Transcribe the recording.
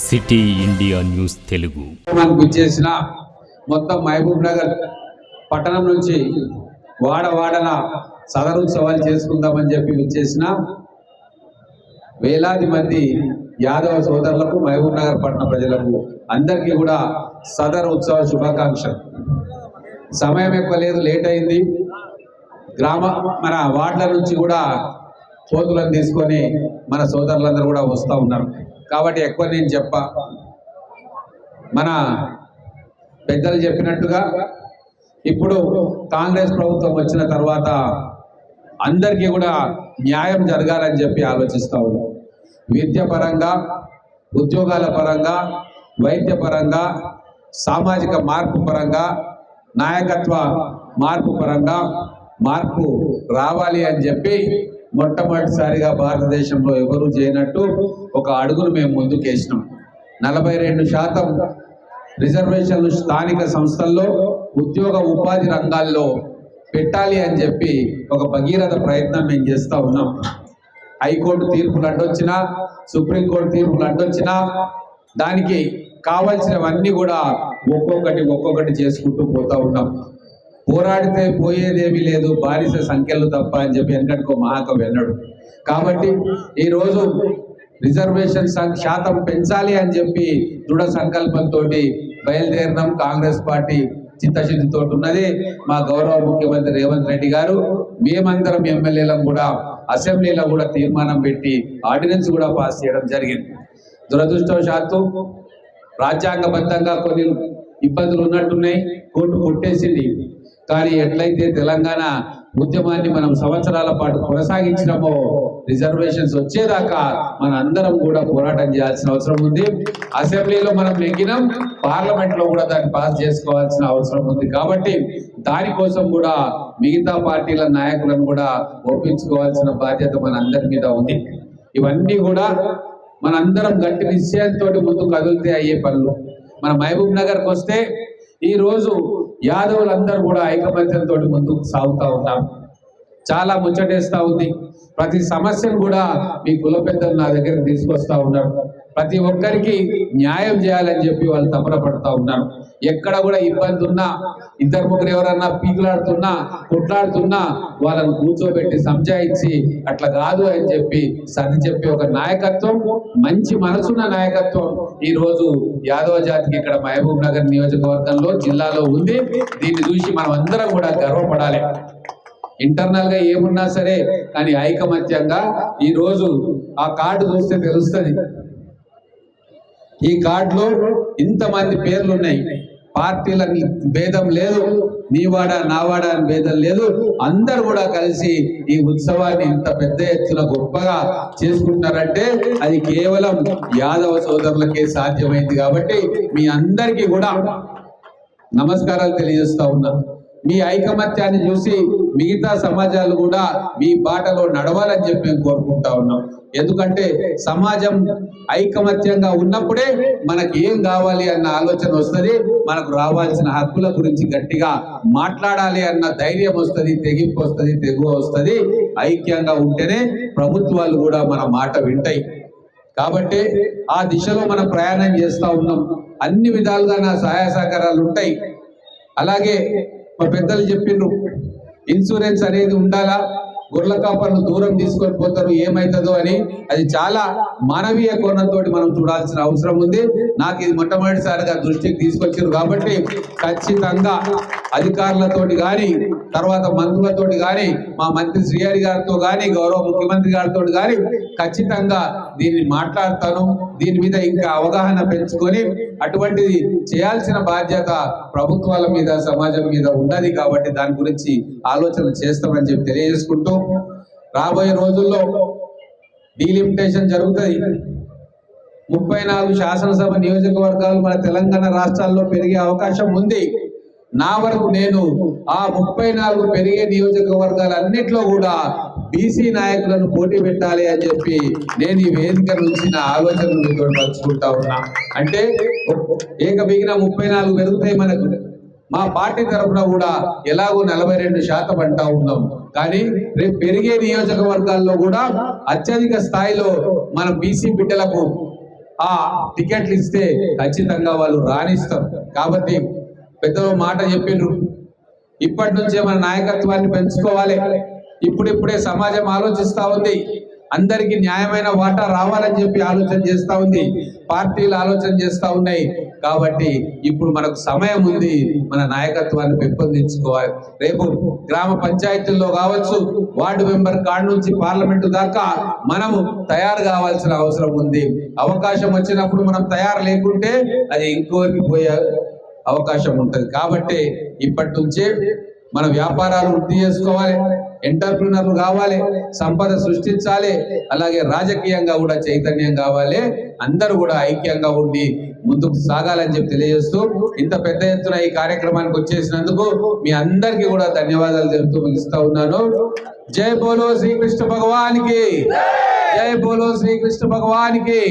City India news Telugu చేసిన మొత్తం మహబూబ్ నగర్ పట్టణం నుంచి వాడవాడల సదరు ఉత్సవాలు చేసుకుందామని చెప్పి విచ్చేసిన వేలాది మంది యాదవ సోదరులకు మహబూబ్ నగర్ పట్టణ ప్రజలకు అందరికీ కూడా సదరు ఉత్సవ శుభాకాంక్షలు. సమయం ఎక్కువ లేదు, లేట్ అయింది. మన వార్డుల నుంచి కూడా పోతులను తీసుకొని మన సోదరులందరూ కూడా వస్తూ ఉన్నారు కాబట్టి ఎక్కువ నేను మన పెద్దలు చెప్పినట్టుగా ఇప్పుడు కాంగ్రెస్ ప్రభుత్వం వచ్చిన తర్వాత అందరికీ కూడా న్యాయం జరగాలని చెప్పి ఆలోచిస్తూ ఉన్నాం. విద్యాపరంగా, ఉద్యోగాల పరంగా, వైద్యపరంగా, సామాజిక మార్పు పరంగా, నాయకత్వ మార్పు పరంగా మార్పు రావాలి అని చెప్పి మొట్టమొదటిసారిగా భారతదేశంలో ఎవరూ చేయనట్టు ఒక అడుగును మేము ముందుకేసినాం. 42% రిజర్వేషన్లు స్థానిక సంస్థల్లో ఉద్యోగ ఉపాధి రంగాల్లో పెట్టాలి అని చెప్పి ఒక భగీరథ ప్రయత్నం మేము చేస్తూ ఉన్నాం. హైకోర్టు తీర్పులు అడ్డొచ్చినా, సుప్రీంకోర్టు తీర్పులు అడ్డొచ్చినా దానికి కావాల్సినవన్నీ కూడా ఒక్కొక్కటి చేసుకుంటూ పోతూ ఉన్నాం. పోరాడితే పోయేదేమీ లేదు, బానిస సంఖ్యలు తప్ప అని చెప్పి వెనకటికో మహాకవి అన్నాడు. కాబట్టి ఈరోజు రిజర్వేషన్ శాతం పెంచాలి అని చెప్పి దృఢ సంకల్పంతో బయలుదేరినాం. కాంగ్రెస్ పార్టీ చిత్తశుద్ధితో ఉన్నది. మా గౌరవ ముఖ్యమంత్రి రేవంత్ రెడ్డి గారు, మేమందరం ఎమ్మెల్యేలను కూడా అసెంబ్లీలో కూడా తీర్మానం పెట్టి ఆర్డినెన్స్ కూడా పాస్ చేయడం జరిగింది. దురదృష్టవశాత్తు రాజ్యాంగబద్ధంగా కొన్ని ఇబ్బందులు ఉన్నట్టున్నాయి, కోర్టు కొట్టేసింది. కానీ ఎట్లయితే తెలంగాణ ఉద్యమాన్ని మనం సంవత్సరాల పాటు కొనసాగించినామో రిజర్వేషన్స్ వచ్చేదాకా మన అందరం కూడా పోరాటం చేయాల్సిన అవసరం ఉంది. అసెంబ్లీలో మనం నెగ్గినాం, పార్లమెంట్లో కూడా దాన్ని పాస్ చేసుకోవాల్సిన అవసరం ఉంది. కాబట్టి దానికోసం కూడా మిగతా పార్టీల నాయకులను కూడా ఒప్పించుకోవాల్సిన బాధ్యత మన అందరి మీద ఉంది. ఇవన్నీ కూడా మనందరం గట్టి నిశ్చయంతో ముందు కదిలితే అయ్యే పనులు. మన మహబూబ్ నగర్కి వస్తే ఈరోజు యాదవులందరూ కూడా ఐకమత్యంతో ముందుకు సాగుతూ ఉన్నారు. చాలా ముచ్చటేస్తూ ఉంది. ప్రతి సమస్యను కూడా మీ కుల పెద్దలు నా దగ్గరకు తీసుకొస్తా ఉన్నారు. ప్రతి ఒక్కరికి న్యాయం చేయాలని చెప్పి వాళ్ళు తపన పడుతూ ఉన్నారు. ఎక్కడ కూడా ఇబ్బంది ఉన్నా, ఇద్దరు ముగ్గురు ఎవరన్నా పీకులాడుతున్నా, కొట్లాడుతున్నా వాళ్ళని కూర్చోబెట్టి సంజాయించి అట్లా కాదు అని చెప్పి సర్ది చెప్పి ఒక నాయకత్వం, మంచి మనసున్న నాయకత్వం ఈ రోజు యాదవ జాతికి ఇక్కడ మహబూబ్ నగర్ నియోజకవర్గంలో, జిల్లాలో ఉంది. దీన్ని చూసి మనం అందరం కూడా గర్వపడాలి. ఇంటర్నల్ గా ఏమున్నా సరే కానీ ఐకమత్యంగా ఈ రోజు ఆ కార్డు చూస్తే తెలుస్తుంది. ఈ కార్డులో ఇంతమంది పేర్లు ఉన్నాయి. పార్టీల భేదం లేదు, నీవాడ నావాడ అని భేదం లేదు. అందరు కూడా కలిసి ఈ ఉత్సవాన్ని ఇంత పెద్ద ఎత్తున గొప్పగా చేసుకుంటారంటే అది కేవలం యాదవ సోదరులకే సాధ్యమైంది. కాబట్టి మీ అందరికీ కూడా నమస్కారాలు తెలియజేస్తా ఉన్నాను. మీ ఐకమత్యాన్ని చూసి మిగతా సమాజాలు కూడా మీ బాటలో నడవాలని చెప్పి మేము కోరుకుంటా ఉన్నాం. ఎందుకంటే సమాజం ఐకమత్యంగా ఉన్నప్పుడే మనకి ఏం కావాలి అన్న ఆలోచన వస్తుంది, మనకు రావాల్సిన హక్కుల గురించి గట్టిగా మాట్లాడాలి అన్న ధైర్యం వస్తుంది, తెగింపు వస్తుంది, తెగువ వస్తుంది. ఐక్యంగా ఉంటేనే ప్రభుత్వాలు కూడా మన మాట వింటాయి. కాబట్టి ఆ దిశలో మనం ప్రయాణం చేస్తూ ఉన్నాం. అన్ని విధాలుగా నా సహాయ సహకారాలు ఉంటాయి. అలాగే మా పెద్దలు చెప్పిండ్రు, ఇన్సూరెన్స్ అనేది ఉండాలా, గొర్రెల కాపర్ను దూరం తీసుకొని పోతారు ఏమవుతుందో అని. అది చాలా మానవీయ కోణంతో మనం చూడాల్సిన అవసరం ఉంది. నాకు ఇది మొట్టమొదటిసారిగా దృష్టికి తీసుకొచ్చారు కాబట్టి ఖచ్చితంగా అధికారులతోటి కానీ, తర్వాత మంత్రులతోటి కానీ, మా మంత్రి శ్రీహరి గారితో కానీ, గౌరవ ముఖ్యమంత్రి గారితో కానీ ఖచ్చితంగా దీన్ని మాట్లాడతాను. దీని మీద ఇంకా అవగాహన పెంచుకొని అటువంటిది చేయాల్సిన బాధ్యత ప్రభుత్వాల మీద, సమాజం మీద ఉన్నది. కాబట్టి దాని గురించి ఆలోచన చేస్తామని చెప్పి తెలియజేసుకుంటూ, రాబోయే రోజుల్లో డీలిమిటేషన్ జరుగుతుంది. 34 శాసనసభ నియోజకవర్గాలు మన తెలంగాణ రాష్ట్రాల్లో పెరిగే అవకాశం ఉంది. నా వరకు నేను ఆ 34 పెరిగే నియోజకవర్గాలన్నిట్లో కూడా బీసీ నాయకులను పోటీ పెట్టాలి అని చెప్పి నేను ఈ వేదిక నుంచి నా ఆలోచనలు మీతో పంచుకుంటా ఉన్నా. అంటే ఏకబిగిన 34 పెరుగుతాయి మనకు. మా పార్టీ తరఫున కూడా ఎలాగో 42% అంటా ఉన్నాం. కానీ రేపు పెరిగే నియోజకవర్గాల్లో కూడా అత్యధిక స్థాయిలో మన బీసీ బిడ్డలకు ఆ టికెట్లు ఇస్తే ఖచ్చితంగా వాళ్ళు రాణిస్తారు. కాబట్టి పెద్దలు మాట చెప్పిండ్రు, ఇప్పటి నుంచే మన నాయకత్వాన్ని పెంచుకోవాలి. ఇప్పుడిప్పుడే సమాజం ఆలోచిస్తా ఉంది, అందరికీ న్యాయమైన వాటా రావాలని చెప్పి ఆలోచన చేస్తా ఉంది, పార్టీలు ఆలోచన చేస్తా ఉన్నాయి. కాబట్టి ఇప్పుడు మనకు సమయం ఉంది, మన నాయకత్వాన్ని పెంపొందించుకోవాలి. రేపు గ్రామ పంచాయతీల్లో కావచ్చు, వార్డు మెంబర్ కాడ నుంచి పార్లమెంటు దాకా మనము తయారు కావాల్సిన అవసరం ఉంది. అవకాశం వచ్చినప్పుడు మనం తయారు లేకుంటే అది ఇంకోరికి పోయే అవకాశం ఉంటుంది. కాబట్టి ఇప్పటి నుంచే మన వ్యాపారాలు వృద్ధి చేసుకోవాలి, ఎంటర్ప్రినర్లు కావాలి, సంపద సృష్టించాలి, అలాగే రాజకీయంగా కూడా చైతన్యం కావాలి. అందరూ కూడా ఐక్యంగా ఉండి ముందుకు సాగాలని చెప్పి తెలియజేస్తూ, ఇంత పెద్ద ఎత్తున ఈ కార్యక్రమానికి వచ్చేసినందుకు మీ అందరికీ కూడా ధన్యవాదాలు తెలుపుతూ ముగిస్తా ఉన్నాను. జై బోలో శ్రీకృష్ణ భగవానికి, జై బోలో శ్రీకృష్ణ భగవానికి.